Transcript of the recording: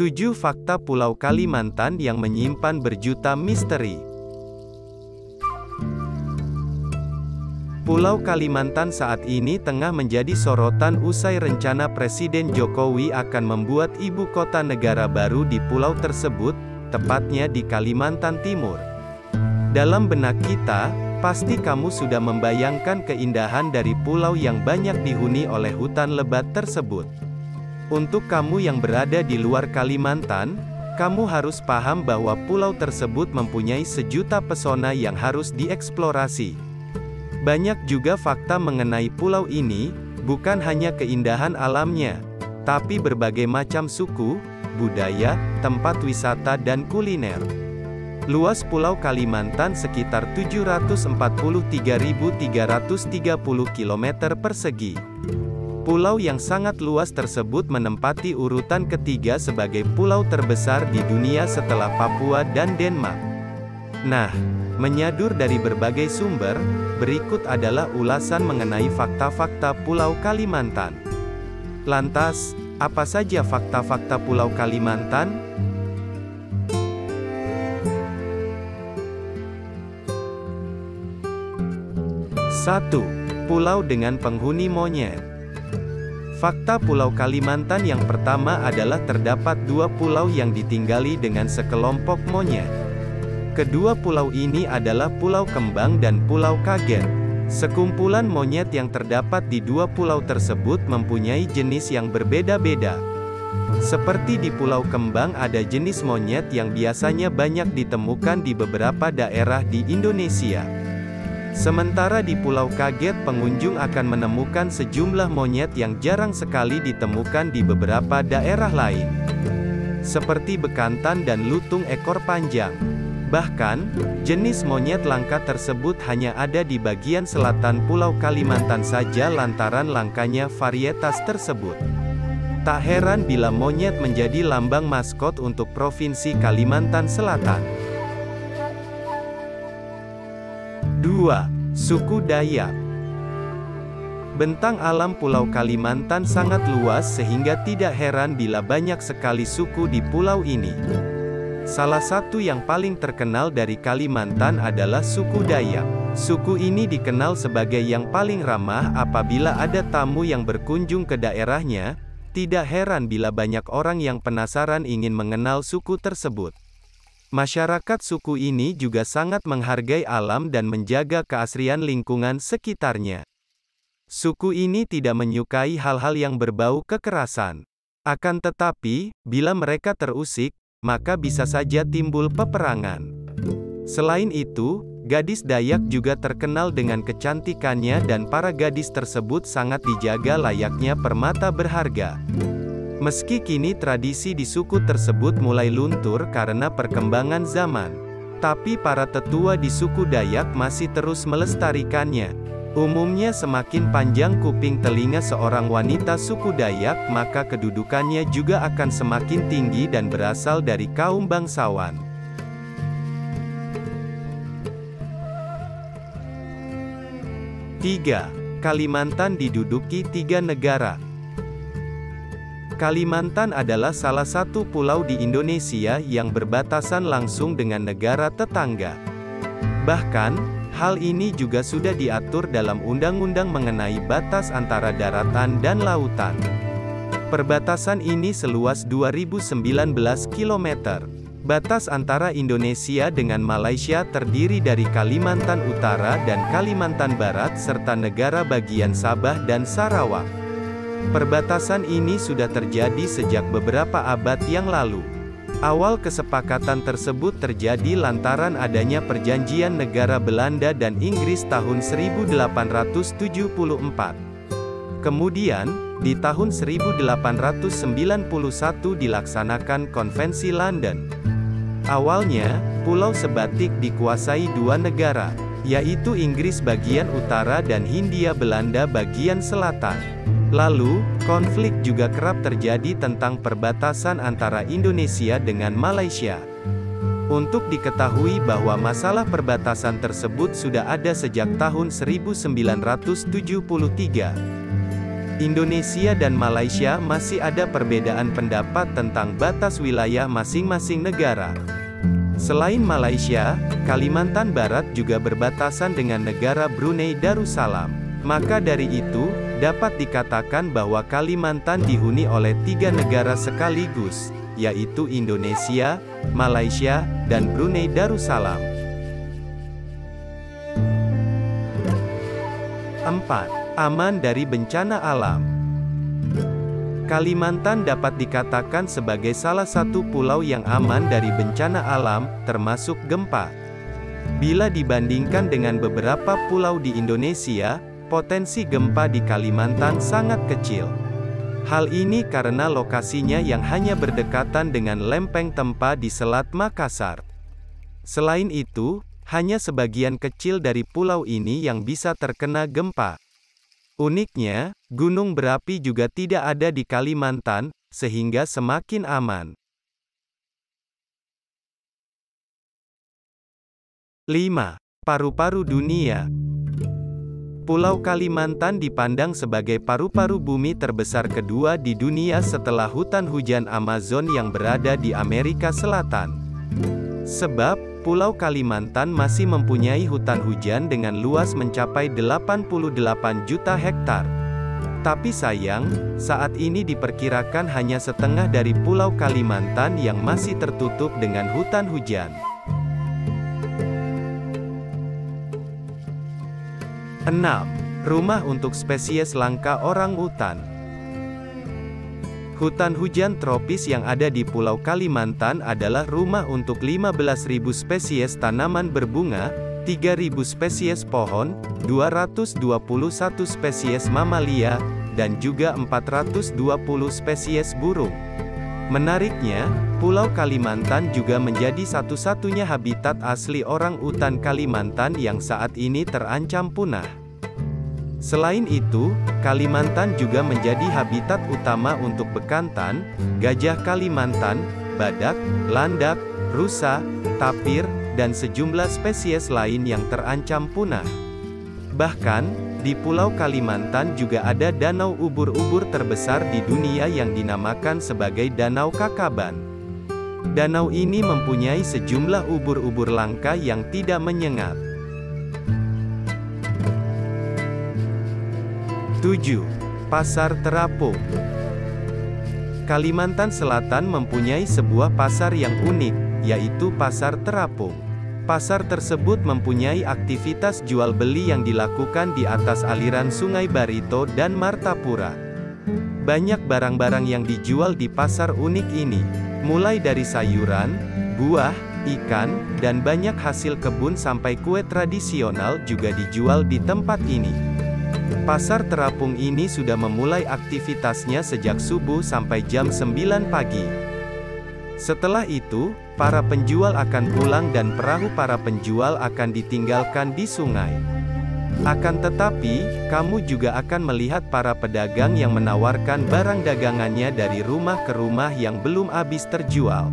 7 fakta Pulau Kalimantan yang menyimpan berjuta misteri. Pulau Kalimantan saat ini tengah menjadi sorotan usai rencana Presiden Jokowi akan membuat ibu kota negara baru di pulau tersebut, tepatnya di Kalimantan Timur. Dalam benak kita, pasti kamu sudah membayangkan keindahan dari pulau yang banyak dihuni oleh hutan lebat tersebut. Untuk kamu yang berada di luar Kalimantan, kamu harus paham bahwa pulau tersebut mempunyai sejuta pesona yang harus dieksplorasi. Banyak juga fakta mengenai pulau ini, bukan hanya keindahan alamnya, tapi berbagai macam suku, budaya, tempat wisata dan kuliner. Luas Pulau Kalimantan sekitar 743.330 km persegi. Pulau yang sangat luas tersebut menempati urutan ketiga sebagai pulau terbesar di dunia setelah Papua dan Denmark. Nah, menyadur dari berbagai sumber, berikut adalah ulasan mengenai fakta-fakta Pulau Kalimantan. Lantas, apa saja fakta-fakta Pulau Kalimantan? Satu, pulau dengan penghuni monyet. Fakta Pulau Kalimantan yang pertama adalah terdapat 2 pulau yang ditinggali dengan sekelompok monyet. Kedua pulau ini adalah Pulau Kembang dan Pulau Kaget. Sekumpulan monyet yang terdapat di 2 pulau tersebut mempunyai jenis yang berbeda-beda. Seperti di Pulau Kembang ada jenis monyet yang biasanya banyak ditemukan di beberapa daerah di Indonesia. Sementara di Pulau Kaget pengunjung akan menemukan sejumlah monyet yang jarang sekali ditemukan di beberapa daerah lain. Seperti bekantan dan lutung ekor panjang. Bahkan, jenis monyet langka tersebut hanya ada di bagian selatan Pulau Kalimantan saja lantaran langkanya varietas tersebut. Tak heran bila monyet menjadi lambang maskot untuk Provinsi Kalimantan Selatan. 2. Suku Dayak. Bentang alam Pulau Kalimantan sangat luas sehingga tidak heran bila banyak sekali suku di pulau ini. Salah satu yang paling terkenal dari Kalimantan adalah suku Dayak. Suku ini dikenal sebagai yang paling ramah apabila ada tamu yang berkunjung ke daerahnya. Tidak heran bila banyak orang yang penasaran ingin mengenal suku tersebut. Masyarakat suku ini juga sangat menghargai alam dan menjaga keasrian lingkungan sekitarnya. Suku ini tidak menyukai hal-hal yang berbau kekerasan. Akan tetapi, bila mereka terusik, maka bisa saja timbul peperangan. Selain itu, gadis Dayak juga terkenal dengan kecantikannya dan para gadis tersebut sangat dijaga layaknya permata berharga. Meski kini tradisi di suku tersebut mulai luntur karena perkembangan zaman, tapi para tetua di suku Dayak masih terus melestarikannya. Umumnya semakin panjang kuping telinga seorang wanita suku Dayak, maka kedudukannya juga akan semakin tinggi dan berasal dari kaum bangsawan. 3. Kalimantan diduduki 3 negara. Kalimantan adalah salah satu pulau di Indonesia yang berbatasan langsung dengan negara tetangga. Bahkan, hal ini juga sudah diatur dalam undang-undang mengenai batas antara daratan dan lautan. Perbatasan ini seluas 2019 km. Batas antara Indonesia dengan Malaysia terdiri dari Kalimantan Utara dan Kalimantan Barat serta negara bagian Sabah dan Sarawak. Perbatasan ini sudah terjadi sejak beberapa abad yang lalu. Awal kesepakatan tersebut terjadi lantaran adanya perjanjian negara Belanda dan Inggris tahun 1874. Kemudian, di tahun 1891 dilaksanakan Konvensi London. Awalnya, Pulau Sebatik dikuasai 2 negara, yaitu Inggris bagian utara dan Hindia Belanda bagian selatan. Lalu, konflik juga kerap terjadi tentang perbatasan antara Indonesia dengan Malaysia. Untuk diketahui bahwa masalah perbatasan tersebut sudah ada sejak tahun 1973. Indonesia dan Malaysia masih ada perbedaan pendapat tentang batas wilayah masing-masing negara. Selain Malaysia, Kalimantan Barat juga berbatasan dengan negara Brunei Darussalam. Maka dari itu, dapat dikatakan bahwa Kalimantan dihuni oleh 3 negara sekaligus, yaitu Indonesia, Malaysia, dan Brunei Darussalam. 4. Aman dari bencana alam. Kalimantan dapat dikatakan sebagai salah satu pulau yang aman dari bencana alam, termasuk gempa. Bila dibandingkan dengan beberapa pulau di Indonesia, potensi gempa di Kalimantan sangat kecil. Hal ini karena lokasinya yang hanya berdekatan dengan lempeng Tempa di Selat Makassar. Selain itu, hanya sebagian kecil dari pulau ini yang bisa terkena gempa. Uniknya, gunung berapi juga tidak ada di Kalimantan, sehingga semakin aman. 5. Paru-paru dunia. Pulau Kalimantan dipandang sebagai paru-paru bumi terbesar kedua di dunia setelah hutan hujan Amazon yang berada di Amerika Selatan. Sebab, Pulau Kalimantan masih mempunyai hutan hujan dengan luas mencapai 88 juta hektar. Tapi sayang, saat ini diperkirakan hanya setengah dari Pulau Kalimantan yang masih tertutup dengan hutan hujan. 6. Rumah untuk spesies langka orang-utan. Hutan hujan tropis yang ada di Pulau Kalimantan adalah rumah untuk 15.000 spesies tanaman berbunga, 3.000 spesies pohon, 221 spesies mamalia, dan juga 420 spesies burung. Menariknya, Pulau Kalimantan juga menjadi satu-satunya habitat asli orang-utan Kalimantan yang saat ini terancam punah. Selain itu, Kalimantan juga menjadi habitat utama untuk bekantan, gajah Kalimantan, badak, landak, rusa, tapir, dan sejumlah spesies lain yang terancam punah. Bahkan, di Pulau Kalimantan juga ada danau ubur-ubur terbesar di dunia yang dinamakan sebagai Danau Kakaban. Danau ini mempunyai sejumlah ubur-ubur langka yang tidak menyengat. 7. Pasar Terapung. Kalimantan Selatan mempunyai sebuah pasar yang unik, yaitu Pasar Terapung. Pasar tersebut mempunyai aktivitas jual beli yang dilakukan di atas aliran Sungai Barito dan Martapura. Banyak barang-barang yang dijual di pasar unik ini, mulai dari sayuran, buah, ikan, dan banyak hasil kebun sampai kue tradisional juga dijual di tempat ini. Pasar Terapung ini sudah memulai aktivitasnya sejak subuh sampai jam 9 pagi. Setelah itu, para penjual akan pulang dan perahu para penjual akan ditinggalkan di sungai. Akan tetapi, kamu juga akan melihat para pedagang yang menawarkan barang dagangannya dari rumah ke rumah yang belum habis terjual.